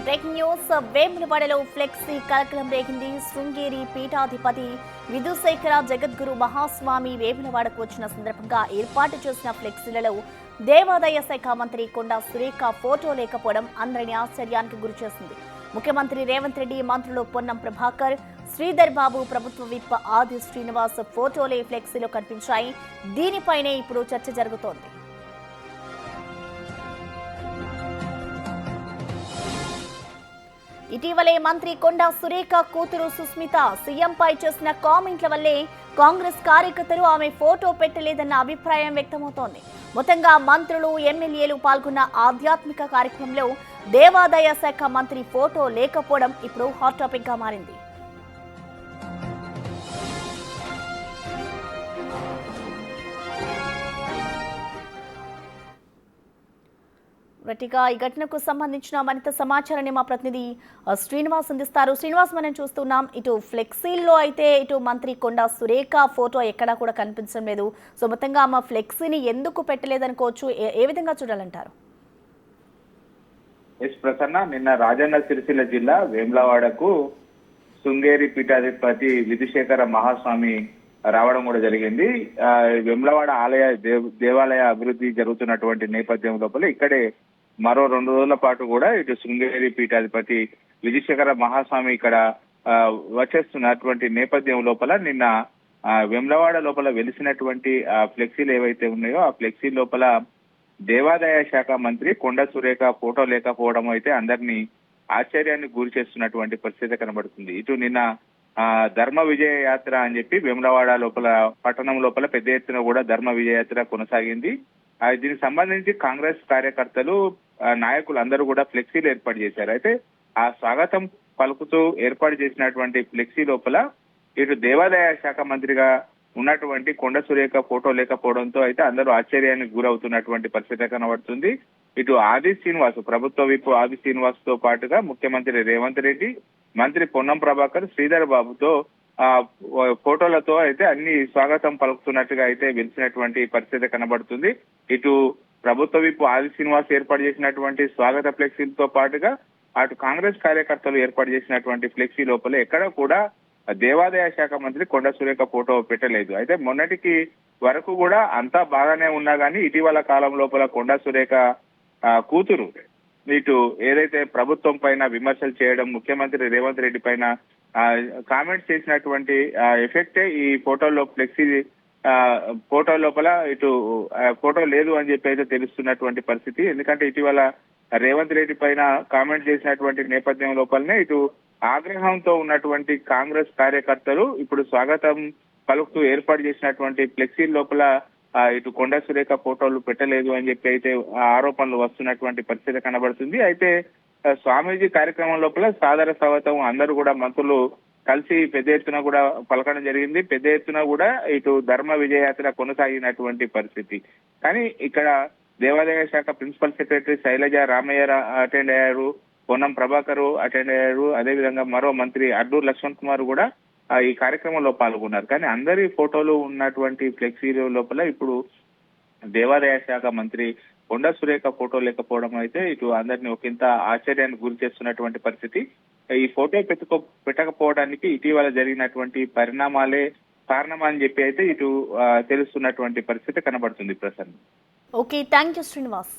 Breaking news వేములవాడలో flexi కలకలం రేగింది. శృంగేరి పీఠాధిపతి విధుశేఖర జగద్గురు మహాస్వామి వేములవాడకు వచ్చిన సందర్భంగా ఏర్పాటు చేసిన ఫ్లెక్సీలలో దేవాదాయ శాఖ మంత్రి కొండా సురేఖ ఫోటో లేకపోవడం అందరినీ ఆశ్చర్యానికి గురిచేసింది. ముఖ్యమంత్రి రేవంత్ రెడ్డి, మంత్రులు పొన్నం ప్రభాకర్, శ్రీధర్ బాబు, ప్రభుత్వ విప్ ఆది శ్రీనివాస్ ఫోటోలే ఫ్లెక్సీలో కనిపించాయి. దీనిపైనే ఇప్పుడు చర్చ జరుగుతోంది. ఇటీవలే మంత్రి కొండా సురేఖ కూతురు సుస్మిత సీఎంపై చేసిన కామెంట్ల వల్లే కాంగ్రెస్ కార్యకర్తలు ఆమె ఫోటో పెట్టలేదన్న అభిప్రాయం వ్యక్తమవుతోంది. మొత్తంగా మంత్రులు, ఎమ్మెల్యేలు పాల్గొన్న ఆధ్యాత్మిక కార్యక్రమంలో దేవాదాయ శాఖ మంత్రి ఫోటో లేకపోవడం ఇప్పుడు హాట్ టాపిక్ గా మారింది. గట్టిగా ఈ ఘటనకు సంబంధించిన మరింత సమాచారాన్ని మా ప్రతినిధి శ్రీనివాస్ అందిస్తారు. శ్రీనివాస్, మనం చూస్తున్నాం ఇటు ఫ్లెక్సీల్లో అయితే ఇటు మంత్రి కొండా సురేఖ ఫోటో ఎక్కడా కూడా కనిపించడం లేదు. సో మొత్తంగా ఆమె ఫ్లెక్సీని ఎందుకు పెట్టలేదనుకోవచ్చు, ఏ విధంగా చూడాలంటారు? ప్రసన్న, నిన్న రాజన్న సిరిసిల్ల జిల్లా వేములవాడకు శృంగేరి పీఠాధిపతి విధుశేఖర మహాస్వామి రావడం కూడా జరిగింది. వేములవాడ దేవాలయ అభివృద్ధి జరుగుతున్నటువంటి నేపథ్యం లోపల ఇక్కడే మరో 2 రోజుల పాటు కూడా ఇటు శృంగేరి పీఠాధిపతి విధుశేఖర మహాస్వామి ఇక్కడ వచ్చేస్తున్నటువంటి నేపథ్యం లోపల నిన్న వేములవాడ లోపల వెలిసినటువంటి ఫ్లెక్సీలు ఏవైతే ఉన్నాయో ఆ ఫ్లెక్సీ లోపల దేవాదాయ శాఖ మంత్రి కొండా సురేఖ ఫోటో లేకపోవడం అయితే అందరినీ ఆశ్చర్యానికి గురి చేస్తున్నటువంటి పరిస్థితి కనబడుతుంది. ఇటు నిన్న ధర్మ విజయ యాత్ర అని చెప్పి వేములవాడ లోపల పట్టణం లోపల పెద్ద ఎత్తున కూడా ధర్మ విజయ యాత్ర కొనసాగింది. దీనికి సంబంధించి కాంగ్రెస్ కార్యకర్తలు, నాయకులు అందరూ కూడా ఫ్లెక్సీలు ఏర్పాటు చేశారు. అయితే ఆ స్వాగతం పలుకుతూ ఏర్పాటు చేసినటువంటి ఫ్లెక్సీ లోపల ఇటు దేవాదాయ శాఖ మంత్రిగా ఉన్నటువంటి కొండా సురేఖ ఫోటో లేకపోవడంతో అయితే అందరూ ఆశ్చర్యానికి గురవుతున్నటువంటి పరిస్థితి కనబడుతుంది. ఇటు ఆది శ్రీనివాస్, ప్రభుత్వ విప్ ఆది శ్రీనివాస్ తో పాటుగా ముఖ్యమంత్రి రేవంత్ రెడ్డి, మంత్రి పొన్నం ప్రభాకర్, శ్రీధర్ బాబుతో ఫోటోలతో అయితే అన్ని స్వాగతం పలుకుతున్నట్టుగా అయితే వెలిసినటువంటి పరిస్థితి కనబడుతుంది. ఇటు ప్రభుత్వ విప్ ఆది శ్రీనివాస్ ఏర్పాటు చేసినటువంటి స్వాగత ఫ్లెక్సీలతో పాటుగా అటు కాంగ్రెస్ కార్యకర్తలు ఏర్పాటు చేసినటువంటి ఫ్లెక్సీ లోపల ఎక్కడ కూడా దేవాదాయ శాఖ మంత్రి కొండా సురేఖ ఫోటో పెట్టలేదు. అయితే మొన్నటికి వరకు కూడా అంతా బాగానే ఉన్నా కానీ ఇటీవల కాలం లోపల కొండా సురేఖ కూతురు ఇటు ఏదైతే ప్రభుత్వం పైన విమర్శలు చేయడం, ముఖ్యమంత్రి రేవంత్ రెడ్డి పైన కామెంట్స్ చేసినటువంటి ఎఫెక్టే ఈ ఫోటోలో ఫ్లెక్సీ ఫోటో లోపల ఇటు ఫోటో లేదు అని చెప్పి అయితే తెలుస్తున్నటువంటి పరిస్థితి. ఎందుకంటే ఇటీవల రేవంత్ రెడ్డి పైన కామెంట్ చేసినటువంటి నేపథ్యం లోపలనే ఇటు ఆగ్రహంతో ఉన్నటువంటి కాంగ్రెస్ కార్యకర్తలు ఇప్పుడు స్వాగతం పలుకుతూ ఏర్పాటు చేసినటువంటి ఫ్లెక్సీ లోపల ఇటు కొండా సురేఖ ఫోటోలు పెట్టలేదు అని చెప్పి అయితే ఆరోపణలు వస్తున్నటువంటి పరిస్థితి కనబడుతుంది. అయితే స్వామీజీ కార్యక్రమం లోపల సాదర స్వాగతం అందరూ కూడా మంత్రులు కలిసి పెద్ద ఎత్తున కూడా పలకడం జరిగింది. పెద్ద ఎత్తున కూడా ఇటు ధర్మ విజయయాత్ర కొనసాగినటువంటి పరిస్థితి. కానీ ఇక్కడ దేవాదాయ శాఖ principal secretary Shailaja Ramaiah attend అయ్యారు, పొన్నం ప్రభాకర్ అటెండ్ అయ్యారు, అదేవిధంగా మరో మంత్రి అడ్డూరు లక్ష్మణ్ కుమార్ కూడా ఈ కార్యక్రమంలో పాల్గొన్నారు. కానీ అందరి ఫోటోలు ఉన్నటువంటి ఫ్లెక్సీ లోపల ఇప్పుడు దేవాదాయ శాఖ మంత్రి కొండా సురేఖ ఫోటో లేకపోవడం అయితే ఇటు అందరినీ ఒకంత ఆశ్చర్యానికి గురి చేస్తున్నటువంటి పరిస్థితి. ఈ ఫోటో పెట్టకపోవడానికి ఇటీవల జరిగినటువంటి పరిణామాలే కారణమని చెప్పి అయితే ఇటు తెలుస్తున్నటువంటి పరిస్థితి కనబడుతుంది. Prasanna. Okay, thank you Srinivas.